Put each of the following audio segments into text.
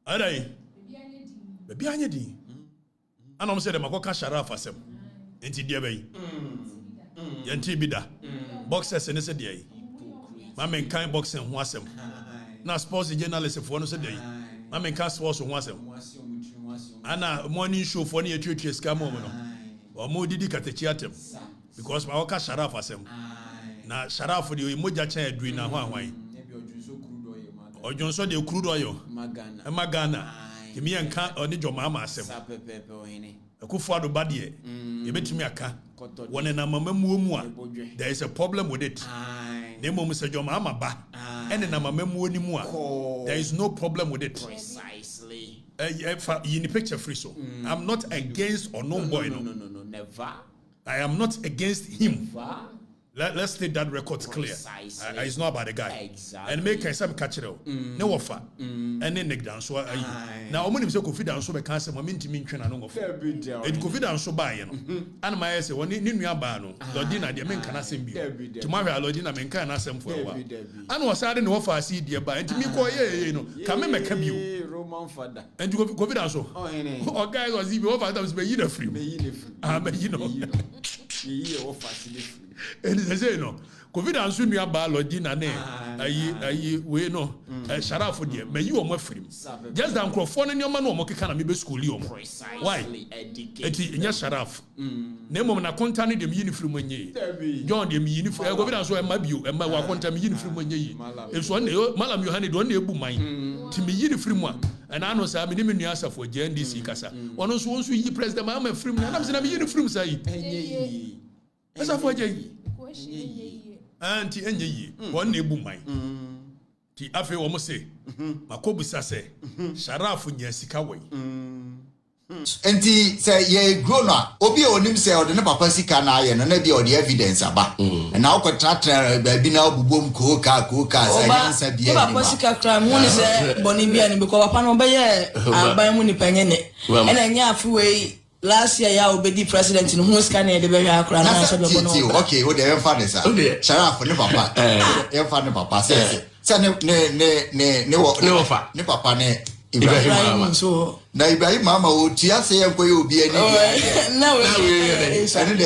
Aday. Baby anyedi. Anom say dem akoka sharaf asem. Enti dia bayi. Yanti bida. Boxers ne se dia yi. Ma men kan boxing ho asem. Na sports journalist for no se dia yi. Ma men kan sports ho asem. Ana morning show for ne etuetu scam mo no. O mo didi katechi atem. Because ma akoka sharaf asem. Na sharaf de moja cha adui na ho ahwan. Ojonso de crude oil. Magana. Kimi yanka oni Mahama asem. Akufo-Addo badie. Yebetimi aka. Wone na mamamu mu a. There is a problem with it. Nemo Mr. Mahama ba. Ene na mamamu ni mu a. There is no problem with it. Precisely. In the picture free so. I'm not against or no boy no. No, never. I am not against him. Never. Let's state that record clear. It's not about the guy. Exactly. And make some catch it out. No offer. And then neck down. So now when you say confidence, so we can't say momenti minchwe na no offer. It confidence so buy you know. And my say when ni nua ba no. Lordina de men kana sem bio. Tomorrow Lordina men kana sem for a while. And was sad no offer see dear ba. And me ko ye no. Come meka bio. Roman father. And you confidence so. Oh guys was even offer that was be you the free. Ah be you know. Ye offer see and they say no confidence you ba Lordina ne ayi we no sharaf de me you omo free just that microphone ne oma no omo keka na me be school yi omo why eti nya sharaf na mom na konta ne dem yi ni free monye John dem yi ni free confidence so e ma bio e ma wa konta me yi ni free monye yi e so ne malam Yohane do na ebu man ti me yi ni free mu a and I know say me nua asafo JNDC kasa ono so wonso yi president ma free mu na me say na me yi ni free mu say esa for je anti enye yi won na ebu man ti afi wo mo se makobusa se sharaf nya sika wai enti say ye grown up obi onim say o de ne papa sika na aye no na bi o de evidence aba na o kwatra ba bi na obubom koka say nsa bi e papa sika kra mu ni say boni bi ani because papa no be ye aban mu ni panye ne ena nya afi we last year ya obedi president in who scan e de be hwa akra na so be bono okay o de enfa de sa sharaf ne papa enfa ne papa say ne papa ne Ibrahim so na Ibrahim mama o tia say enko ye obi ani na we ane de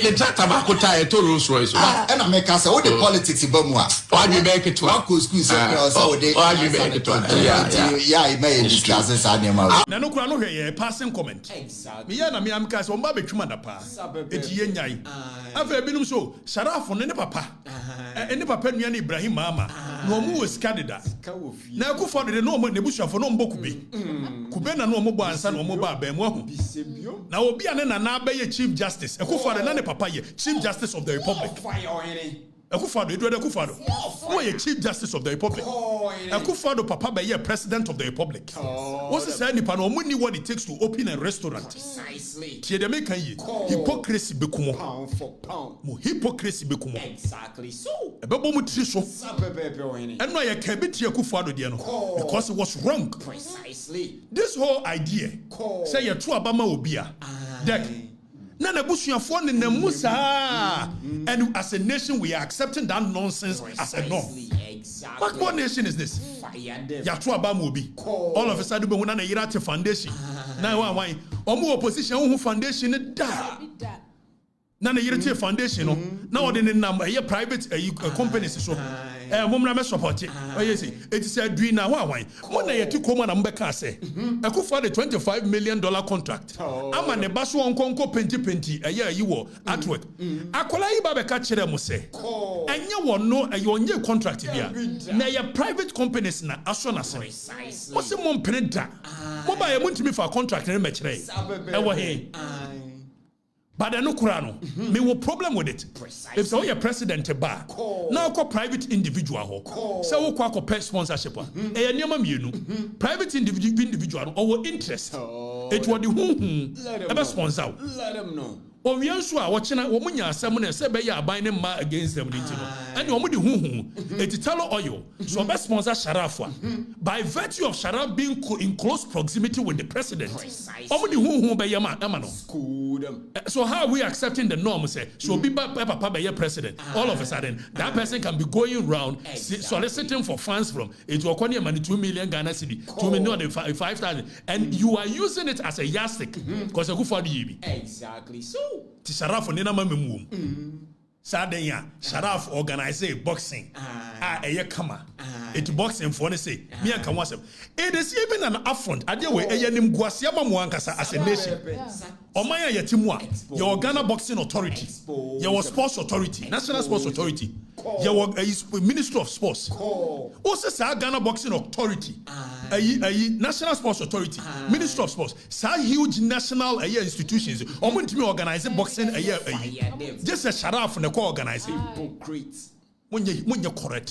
le tabako tie to Rolls Royce e na make say o de politics ba mu a o adu be ke to ko school say o de o adu be ke to yeah I may discuss this animal na no kura no hwe ye passing comment exactly me ya na me am ka say o ba betwuma da pa eti ye nyai afa binum so sharaf ne papa ne papa nua ne Ibrahim mama no mu was candidate na ku for de no mo ne busuafo no mbokube kube na no mo bo ansa no mo ba ba mu ahu na obi ane na na ba ye chief justice e ku for de na ne papa ye chief justice of the republic Akufo-Addo Edward Akufo-Addo who is chief justice of the republic Akufo-Addo papa be ye president of the republic what's the say nipa no money what it takes to open a restaurant precisely tie de make yi hypocrisy be kumo pound for pound mo hypocrisy be kumo exactly so e be bo mu tri so and no ye ka be tie Akufo-Addo de no because it was wrong precisely this whole idea say ye to abama obi a deck na busuafo ne namusa and as a nation we are accepting that nonsense as a norm. Exactly. What nation is this? Ya to abama obi all of a sudden be na Thrɛat foundation na why omo opposition who foundation da na Thrɛat foundation no na ode ne nam ye private companies so mom na me support yes it is a dream na why mo na yeti koma na mbeka say Akufo-Addo $25 million contract ama ne baso onkonko penti yi wo artwork akola yi ba be ka kire mo say enye won no onye contract bia na ye private companies na aso na say mo se mo mpenda mo ba ye mo ntimi fa contract ne me kire e wo he but no kurano me will problem with it if so your president ba now call private individual ho so we call sponsorship e nyama mienu private individual or interest it was the who ever sponsor let them know o wianso a wo chena wo munya asem na se be ya aban ne ma against them nti no and you want the Talo oil. So best sponsor Sharaf. By virtue of Sharaf being in close proximity with the president. So how are we accepting the norm? Say, so be Papa by your president. All of a sudden, that person can be going around soliciting for funds from it will cost money 2 million Ghana cedi, 2 million 5,000, and you are using it as a yardstick because a good for the Exactly. So Sharaf on Nina Mamum. Saddick, Sharaf organize boxing. A year kama. It's boxing for say. Me and Kawasem. It is even an affront. I deal with a yenim Guasiama Muankasa as a nation. Omaya Yatimwa, your Ghana Boxing Authority, your Sports Authority, National Sports Authority, your Ministry of Sports. Also, Ghana Boxing Authority, National Sports Authority, Ministry of Sports. Sa huge national institutions. Omuntimi organize boxing a year. Just a Sharaf and the co-organizing. When you correct.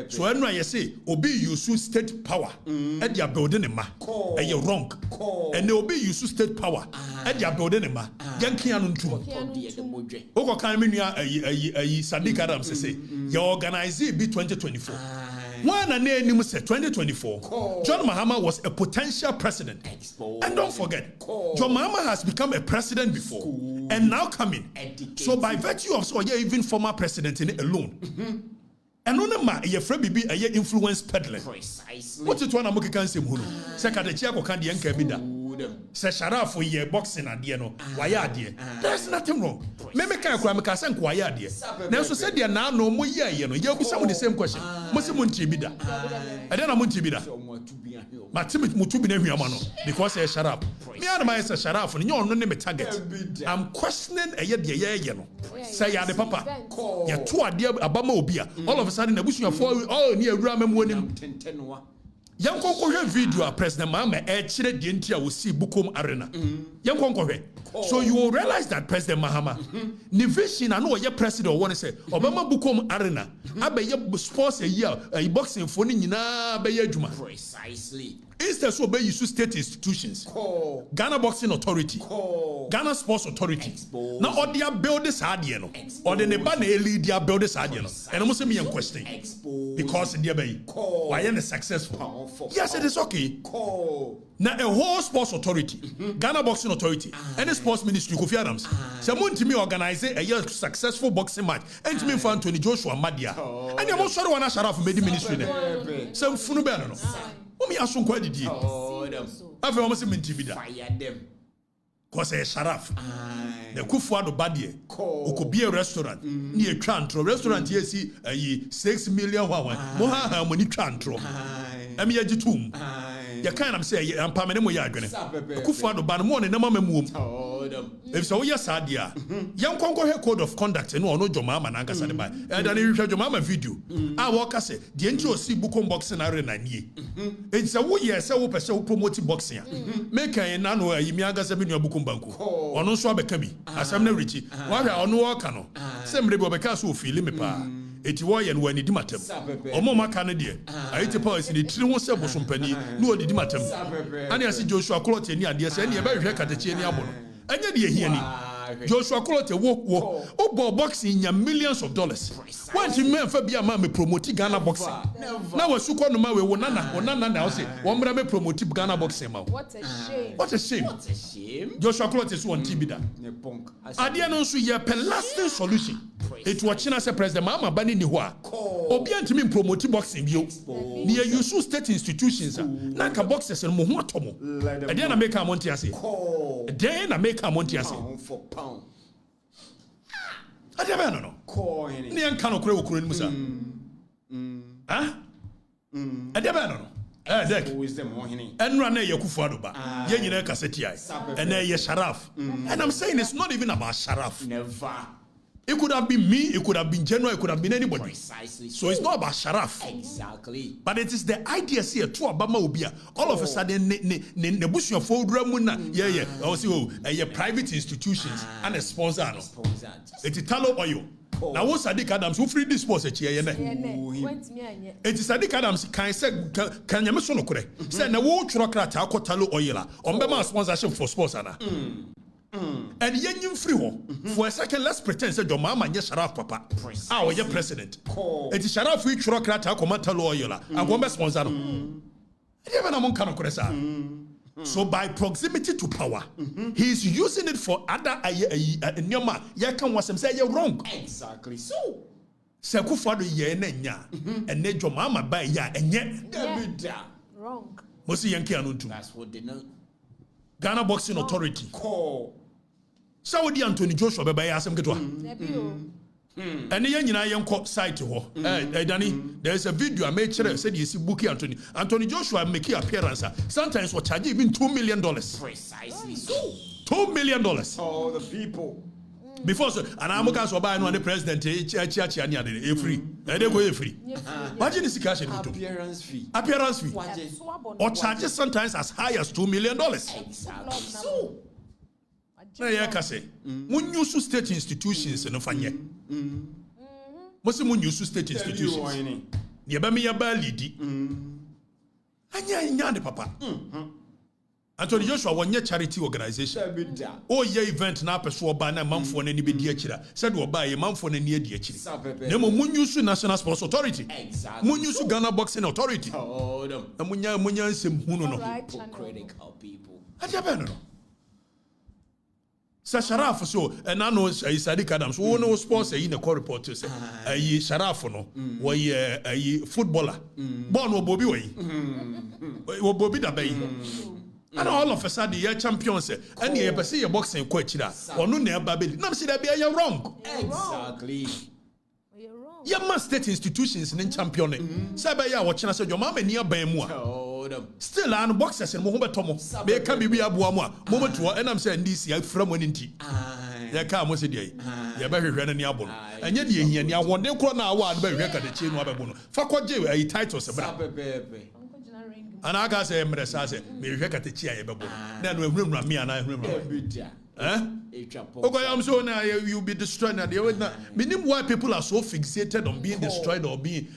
So when you say obi use state power at your building ma and you're wrong. And they obi use state power at your building ma. Yankee anuntu. Oko kanimiya Saddick Adams say you organize it be 2024. One and name said 2024. John Mahama was a potential president. And don't forget, John Mahama has become a president before and now coming. So by virtue of so even former president in it alone. And on ma ye free bibi a influence peddling. Precisely. What it one amuki kan sem hunu. Secretary ko kan de enka bi da. Se Sharaf for ye boxing adie no. Why adie? There's nothing wrong. Me kan kura me ka sen ko why adie. Na so said na no mo ye no. Ye obusa mo the same question. Mo se mo nti bi da. E dey na mo nti bi da. Ma timi mutu bi na hwiama no because e Sharaf. Me and my say Sharaf no nye no me target. I'm questioning e ye de ye no. Say ya the papa. Ye to adie abama obi a. All of a sudden abusu for all near awura mamu onim. Young Conquer video, President Mahama, actually the entire will see Bukum Arena. Young Conquer. So you will realize that President Mahama, Nivision, I know your president want to say, Obama Bukum Arena, I be your sports a year, a boxing for Nina Bayajuma. Precisely. Instead, so be you state institutions, Ghana Boxing Authority, Ghana Sports Authority. Now, all their builders are there, or the Nebane lead their builders are there. And I'm saying, question because in the bay, why are they successful? Yes, it is okay. Now, a whole sports authority, Ghana Boxing Authority, and the sports ministry, Kofi Adams, someone to me organize a year successful boxing match, and to me for Anthony Joshua Madia. And I'm also one Sharaf made the ministry there. Some Funubano. Me asun kwa didi. Afi omo se mentibida. Fire them. Cause Sharaf. The Kufuado badie. Okobi a restaurant. Ni e twantro restaurant yesi 6 million wawan. Mo ha money twantro. Emi agitum. Ya kind am say ampamene mo ya adwene. Kufuado ban mo ne nama mamuom. If so yes adia. Yan konko he code of conduct no ono Jomama na nkasa ne ba. And then you Jomama video. Ah worker say the enti osi bukom boxing arena nie. It's a wo yes wo pese wo promote boxing. Make an na no yimi agasa me nua bukom banku. Ono so abeka bi. Asem na richi. Wa hwa ono worker no. Sem rebe obeka so feel me pa. Eti wo ye no wani di matem. Omo maka ne de. Ayiti policy ni tiri ho se bosompani no odi di matem. Ani asi Joshua Clotte ni ade se ni e ba hwe katakye ni abo no. Anya de ye ni. Joshua Clotte wo obo boxing nya millions of dollars. When you men fa bia ma me promote Ghana boxing. Na wasuko no ma we wo nana na o say wo mra me promote Ghana boxing ma. What a shame. What a shame. What a shame. Joshua Clotte so on TV da. Ade no so ye per lasting solution. It was China say President Mahama bani ni ho a. Obi antimi promote boxing bio. Ni you use state institutions na ka boxers no mo ho atomo. E dey na make am monte ase. E dey na make am monte ase. For pound. Ade ba no. Ni an kan okure okure ni musa. Ah? Ade ba no. Dek. Enra na ye Kufuado ba. Ye nyina kaseti ai. And ye Sharaf. And I'm saying it's not even about Sharaf. Never. It could have been me, it could have been General, it could have been anybody. Precisely. So it's not about Sharaf. Exactly. But it is the idea here to Obama Ubia. All of a sudden, ne bush your phone ramuna. Yeah. Also, private institutions and a sponsor. It's Talo Oil. Now what's Saddick Adams who free this sponsor here? It is Saddick Adams can say can you mention okure? Say na wo churokrata ko Talo Oil on be sponsorship for sponsor na. And yen free ho. For a second, let's pretend say your mama nye Sharaf papa. Ah, your president. It is Sharaf we churo krata komata loyola. And go be sponsor. Even among kano koresa. So by proximity to power, he is using it for other nyoma. Ya kan wasem say you're wrong. Exactly so. Sekufado ye nya. And ne your mama by ya enye. Wrong. Mosi yanki anuntu. That's what they know. Ghana Boxing Authority. Saudi Anthony Joshua beba ya asem ketwa. And the young yenko site ho. Danny, there is a video I made sure said you see Bookie Anthony Joshua make appearance. Sometimes what charge even $2 million. Precisely so. $2 million. Oh, the people. Before so, and I'm going to buy the president free. They go free. Imagine this cash in Appearance fee. Appearance fee. Or charges sometimes as high as $2 million. Exactly so. Mun use state institutions no fanye. Most mun use state institutions. Yeba me yaba lidi. Anya de papa. Anthony Joshua wonye charity organization. Oh ye event na peso oba na manfo na ni be di akira. Said oba ye manfo na ni adi akira. Nemo mun use National Sports Authority. Mun use Ghana Boxing Authority. Oh them. Munya nsem hunu no. Critical people. Adia no. Sharaf so and I know Saddick Adams who no sports in the core reporters Sharaf no we a footballer born wo Bobby way wo Bobby da bay and all of a sudden you champions and you be say boxing coach da onu na eba be na say that be you wrong Exactly. You're wrong. you must state institutions in champion say be ya wo chena say your mama ni aban mu a still an boxers and mo betomo be ka bibi aboa mu a mo beto and am say ndisi afra mo nti ya ka mo se dey ya be hwehwe na ni abo no enye de ehia ni awonde kro na awa be hwehwe ka de chi no abebo no fa koje ayi titles bra and I got say me say me hwehwe ka te chi ayi bebo na no ehunura me ana ehunura okay, I'm so now you'll be destroyed now. Meaning why people are so fixated on being destroyed or being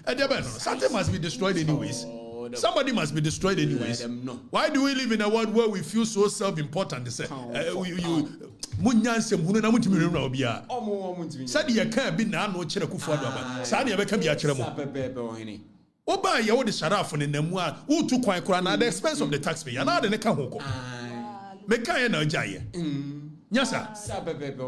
something must be destroyed anyways. Somebody must be destroyed anyways. Why do we live in a world where we feel so self-important? Say, munyanse mhunu na mutimi rena obia. Sadi ya kan bi na no kire kufu ado aba. Sadi ya beka bi a kire mo. Oba ye wo de Sharaf ne namu a utu kwan kora na at the expense of the taxpayer. Na de ne ka hoko. Meka ye na ojaye. Yes, sir.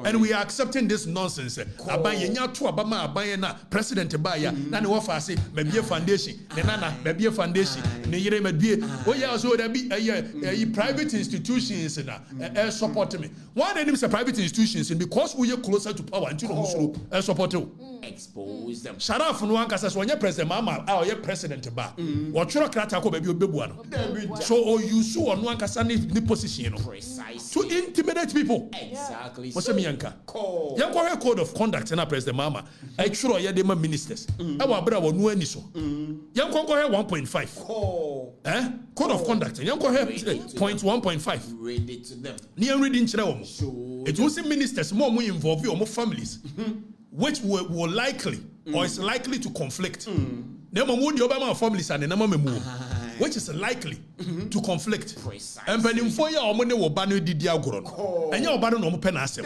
And we are accepting this nonsense. Abanye nya to abama abanye na president baya na ne wofa ase mabie foundation ne nana mabie foundation ne yire mabie o ya so da bi private institutions na support me. Why they name say private institutions? Because we are closer to power until no support you. Expose them. Sharaf no ankasa so onye president mama a oye president ba. Wo tworo krata ko ba bi obebua no. So o use no ankasa ni position no. To intimidate people. Exactly. What's me yanka? Yanko code of conduct na president mama. I sure ye dem ministers. E wa bra wo no ani so. Yanko ko 1.5. Code of conduct. Yanko point 1.5. Read it to them. Ni reading kire wo mo. It was ministers more involve your families. Which will likely or is likely to conflict. Nemo mu di obama families and nemo memu. Which is likely to conflict. And penimfo ya omo ne wo ba no didi agoro no. Enya oba no omo pe na asem.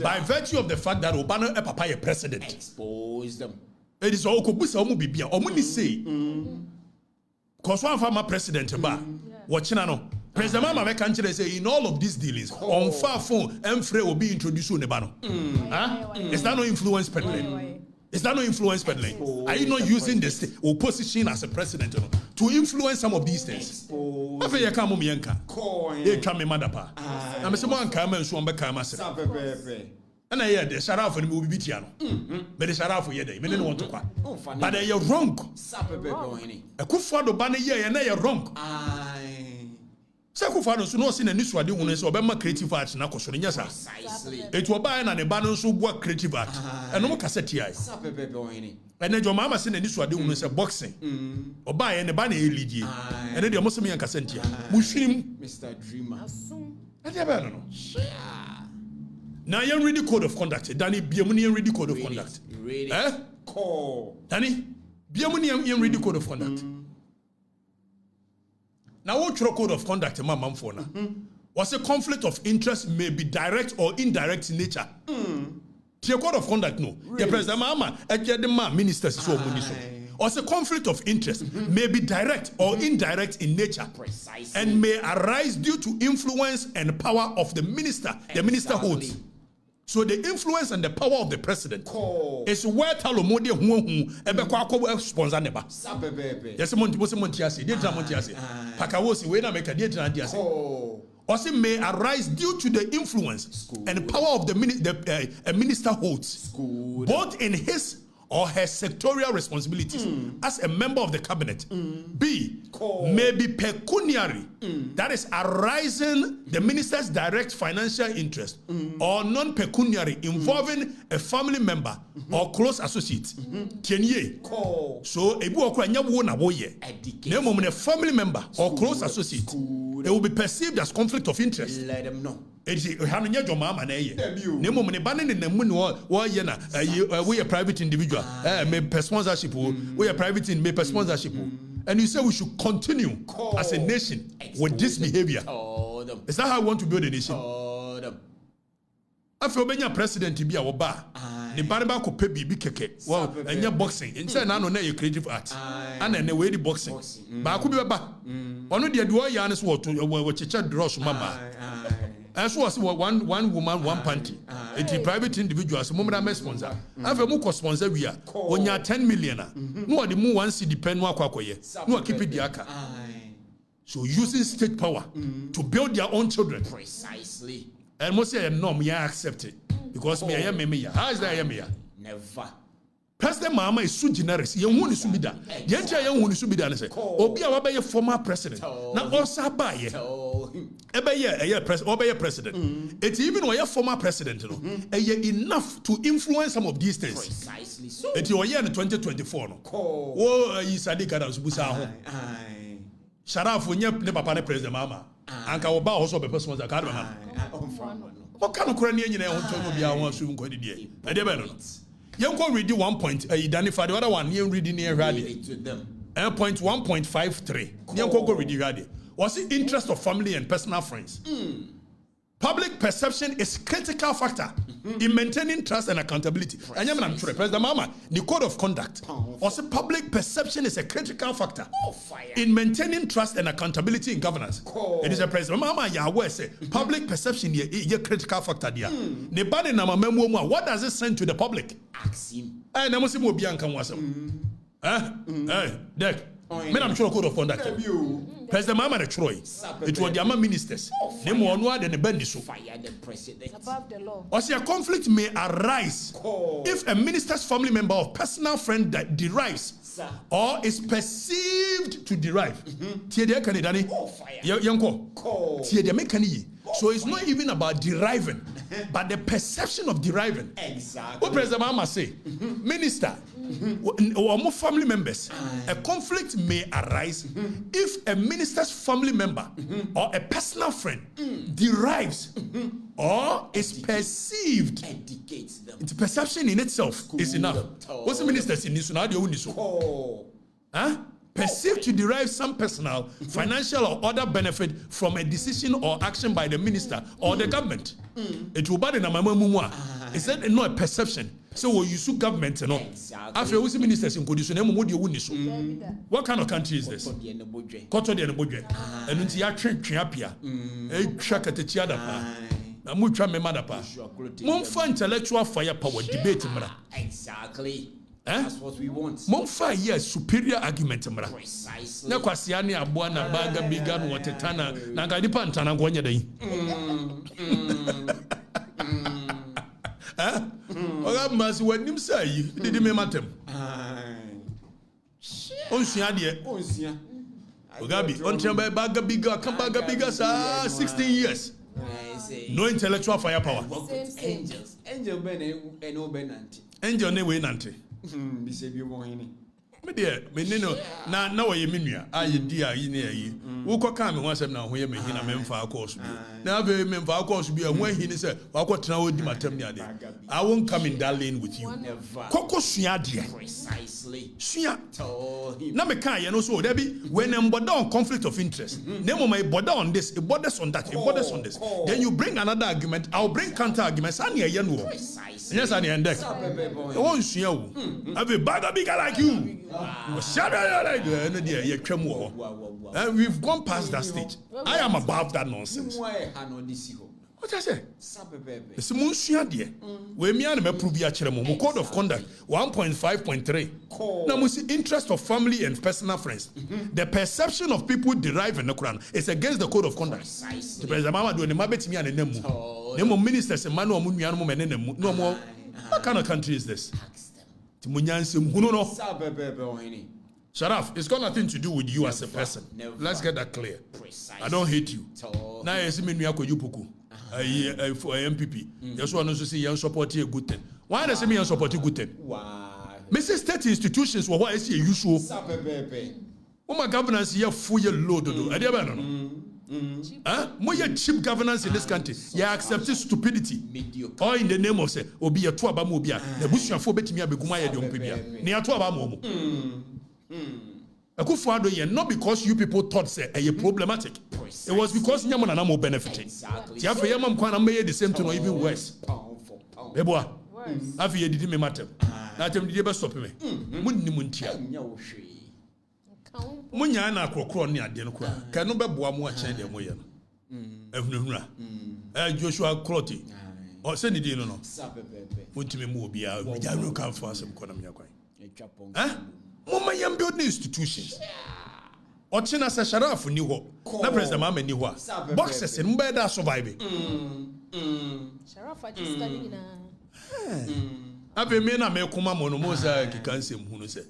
By virtue of the fact that oba no e papa ye president. Expose them. It is all kobusa omo bibia. Omo ni say. Cause one former president ba. Watching no. President Mama make can say in all of these dealings on far phone Mfre will be introduced on the banner. Is that no influence peddling? Is that no influence peddling? Are you not using the state or position as a president to influence some of these things? What you come on yanka? They come mother pa. I'm someone come and so back and I hear the Sharaf and movie bitiano. But the Sharaf ye day, men want to qua. But they are wrong. A kufado banner ye and they are wrong. Sakufano so no sin ani so ade hunu se obema creative art na koso nya sa it will buy na ne ba no so bua creative art eno mo cassette ai ene jo mama sin ani so ade hunu se boxing oba ne ba na eligi ene de mo se me yan cassette ai mu hwirim Mr. Dreamer. ade ba no now you read the code of conduct Danny biamu ne read the code of conduct Danny biamu ne read the code of conduct. Now what code of conduct mama for na Was a conflict of interest may be direct or indirect in nature. The code of conduct, no. The president, Mahama, ministers, so or a conflict of interest may be direct or indirect in nature. Precisely. And may arise due to influence and power of the minister. The minister holds. So the influence and the power of the president is where Talomodi who sponsor neba. Yes, Montiasi, dear Montiasi. Pakawosi, when I make a dear Montiasi. Also may arise due to the influence and power of the minister holds, both in his or her sectorial responsibilities as a member of the cabinet. B, may be pecuniary, that is arising the minister's direct financial interest, or non-pecuniary involving a family member or close associate. So, a family member or close associate, it will be perceived as conflict of interest. Let them know. We a private individual, may sponsorship, we a private in may sponsorship. And you say we should continue as a nation with this behavior. Is that how we want to build a nation? After being a president to be our bar, the Barba could pay BB keke, well, and your boxing, instead now no creative art, and then the way the boxing. But I could be a bar. One of the Yanis were to what Chicha draws Mama. As was one woman, one panty. It's a private individuals, moment sponsor. I've a muko sponsor we are. When you are 10 million, no the more one see depend one kwakoye. No keep it the aka. So using state power to build their own children. Precisely. And most say no, me I accept it. Because me I am me. How is that I am here? Never. President Mahama is so generous. You want to be done. You want to be done. Say, Obi Awabaye former president. Now also abaye. Obaye president. It's even when you former president, you know, enough to influence some of these things. Precisely so. It's your year in 2024. No. Oh, Saddick has busa. Sharaf when you ne papa ne president Mahama. Anka oba also be person that Mahama. What kind of crane you know to be our soon go the day. You can read 1 point. Identify the other one. You reading near radio. Point 1.53. You can go read the radio. What's the interest of family and personal friends? Public perception is critical factor in maintaining trust and accountability. And I'm sure President Mahama, the code of conduct. Also, public perception is a critical factor in maintaining trust and accountability in governance. It is a President Mahama Yahweh say public perception is a critical factor there. What does it send to the public? Ask him. I'm sure code of conduct. President Mahama the Troy. It was the ministers. They more than the bendiso. Fire the president. Above the law. Or say a conflict may arise if a minister's family member or personal friend that derives or is perceived to derive. So it's not even about deriving, but the perception of deriving. Exactly. What President Mahama say? Minister or more family members, a conflict may arise if a minister's family member or a personal friend derives or is perceived. Educates them. The perception in itself is enough. What's the minister's in this? Perceived to derive some personal, financial, or other benefit from a decision or action by the minister or the government. It will be in a mama. Is that not a perception? So we use government, you know. After we see ministers in condition, what kind of country is this? Koto de nebodwe. And unti ya triapia. Chaka te chiada pa. Na mucha me madapa. Monfa intellectual firepower debate mra. Exactly. That's what we want. Monfa here superior argument mra. Precisely. Na kwasiani abua na baga biga no watetana na ngadipa ntana ngonya dai. Oga masi wanim say did me matem. Onsia de. Onsia. Ogabi ontia baga biga kan baga biga sa 16 years. No intellectual firepower. Angels. Angel ben and Benanti. Angel ne we nante. Bisebi mo hini. me dear me no na wo ye menua aye di ayi ne ayi wo ko ka me ho asem na ho ye me hina me mfa course bi na be me mfa course bi ho ahini se wa ko tena wo di matam ne ade I won't come in that lane with you koko sua de Precisely. sua Told him. na me kan ye no so there be when em border on conflict of interest na mo my border on this it borders on that it borders on this then you bring another argument I'll bring counter arguments and ye no Precisely. yes and end deck won sua wo have a bag bigger like you and we've gone past that stage. I am above that nonsense. What I say? It's Monsieur dear. We me and me prove ya chremo. Code of conduct 1.5.3. Now we see interest of family and personal friends. The perception of people derived in the Quran is against the code of conduct. The president Mahama do ne mabet me and nemu. Nemu ministers and manu amu nuanu mo menenemu. No more. What kind of country is this? Sharaf, it's got nothing to do with you as a person. Let's get that clear. I don't hate you. Now you see me you puku. For MPP. Yes, one also say you support a good thing. Why does me support a good thing? Mrs. State institutions were what I see usual. My governance here full load. More cheap governance in this country. You accept stupidity. Or in the name of say, Obi a tuaba mobia, the bush and phobia me abeguma yom pibia. Near tuaba momo. Not because you people thought say a problematic. It was because Yaman and Amo benefiting. Tiafa Yamam Kwana made the same to no even worse. Eboa. Afi did me matter. That time did stop me. Munni muntia. Munya na krokro ne ade no kwa ka no beboa mu a chen de mo ye no ehunhura Joshua Crotty o se ni di no no muntime mu obia we ja no kan fa asem kona me yakwan mama yam build institutions o china se Sharaf ni ho na president Mahama ni ho a boxers no be da survive Sharaf just studying Ave me na me kuma mo no mo sa kikansem hu no se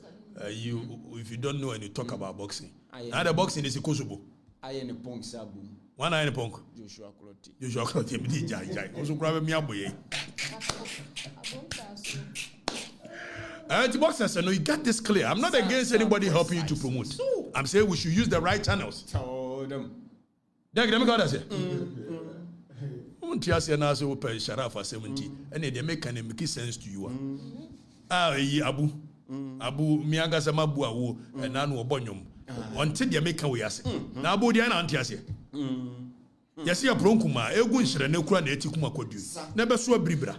you if you don't know and you talk about boxing. Now the boxing is a Kosovo. I am a punk sabu. One eye in a punk. Joshua Crotty. Joshua Crotty. Also grab me up boy. The boxers say no, you got this clear. I'm not against anybody helping you to promote. I'm saying we should use the right channels. Told them. Let me go there say. Untia say na so per Sharaf 70 and they make sense to you. Abu mianga sama bu awo na no obonyom onte de meka we ase na abu de na antia ase yesi ya bronkuma egu nhire ne kura na eti kuma kwadu na beso abiribra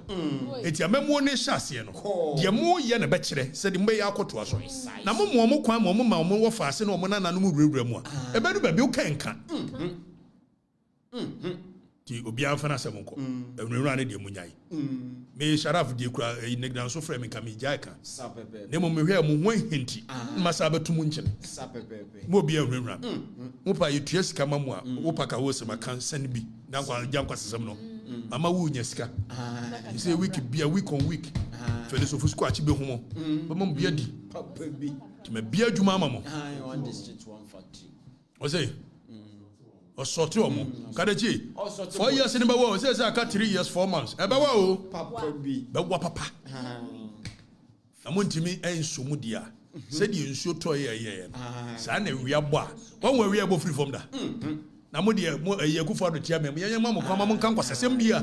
eti amemo ne hyase no de mo ye na be kire se de mbe ya akoto aso na mo kwan mo ma mo wo fa ase na mo na no mu wurawura mu a ebe do ba bi o kanka ti obi afana se mo ko ewura ne de mo nyai me Sharaf de kura negdan so frame ka me jaika ne mo me hwe mo ho hinti masa betum nkyene mo bi ewura mo pa yetua sika mamu a wo pa ka wo se maka san bi dan kwa jankwa sesem no mama wo nya sika you say week on week fele so fusku achi be homo ba mo bia di Papa B. ti me bia djuma mama On district 140. o say o sorti o mo kada chi 4 years ni ba wo say aka 3 years 4 months e ba wa o Papa B. ba wa papa amontimi enso mu dia say di enso to ye sa na wi abo a won wa wi abo free from da na mo dia mo Akufo ado tia me ye ma mo kwa ma mo kan kwasasem bia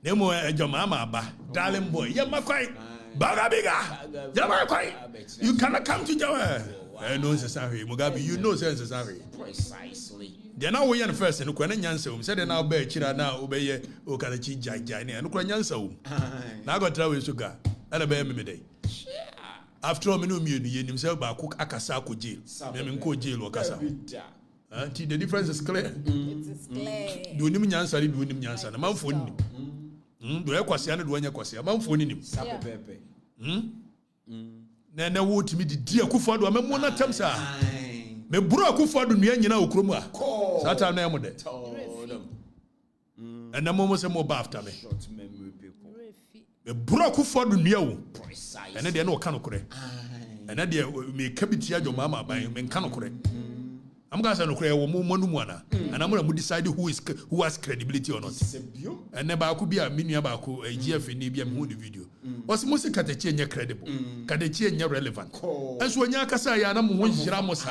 na mo ejoma ma ba darling boy ye makwai baga biga ye makwai you cannot come to Jawa no necessary Mugabe you know sense necessary Precisely. they now we first no kwa nyansa um say they now be chira na obeye Okatakyie jai no kwa nyansa um na go travel sugar na be me dey after all me no mienu ye nim say ba ko akasa ko jail me ko jail o kasa the difference is clear. It is clear. Do nim nyansa ri do nim nyansa na manfo ni do e kwase na do anya kwase manfo ni nim Pepe. na wo timi di Akufo ado amemo na tam sa me buru Akufo ado nua nyina okrom a sata na emo de and mo se mo ba after me Short memory people. me buru Akufo ado nua wo Precise. ene de na o ka no kore ene de me kabitia jo mama ban me nka no kore I'm going to say no credit or more and I'm going to decide who has credibility or not. And never could be a mini about a GF in Nibia moon video. Was most Okatakyie credible, Okatakyie relevant. And so when Yakasa Yanam wins Ramos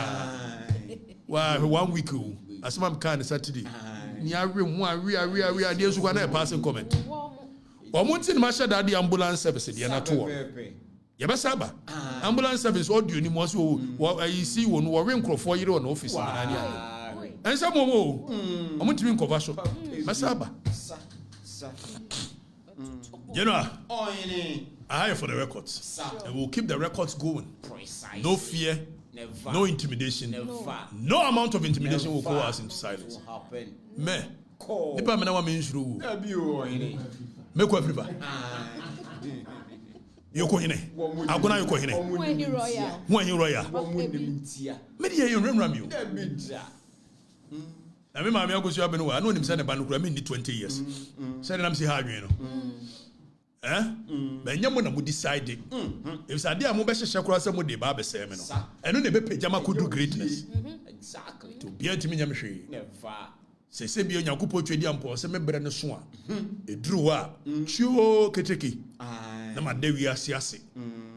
1 week as mom can Saturday. Near room one we are dears who are passing comment. Or once in Masha Daddy ambulance service, the Anator. Yabasaba ambulance service audio ni mo so you see won wo renko for year on office na and some mo omutimi nkova so masaba you know I have for the records and we'll keep the records going. No fear, no intimidation, no amount of intimidation will call us into silence. Me nipa me na wa me nsuru me ko Afrifa Yoko hine. Agona yoko hine. When you royal. Media you remember you. Na me ma me agosu abenu wa. I know him say na banu kura me ni 20 years. Say na am say ha adwen no. Ba nyamo na mu decide. If say dey am be hye kura say mo dey ba be say me no. Eno na be pejama kudu greatness. Exactly. To be antimi nyam hwe. Never. Se bi onyakopo twedi ampo se me bre ne so a. Eduru a. Chuo keteki. Na ma de wiase ase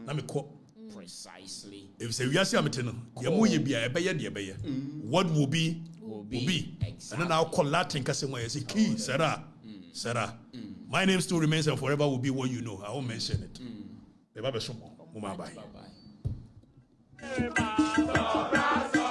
na me ko Precisely. if say wiase amete no ye mo ye bia e be ye de be ye what will be Exactly. and then I'll call Latin case mo ye say key Sarah my name still remains and forever will be what you know. I won't mention it. Be ba be so mo ma bye. Bye bye.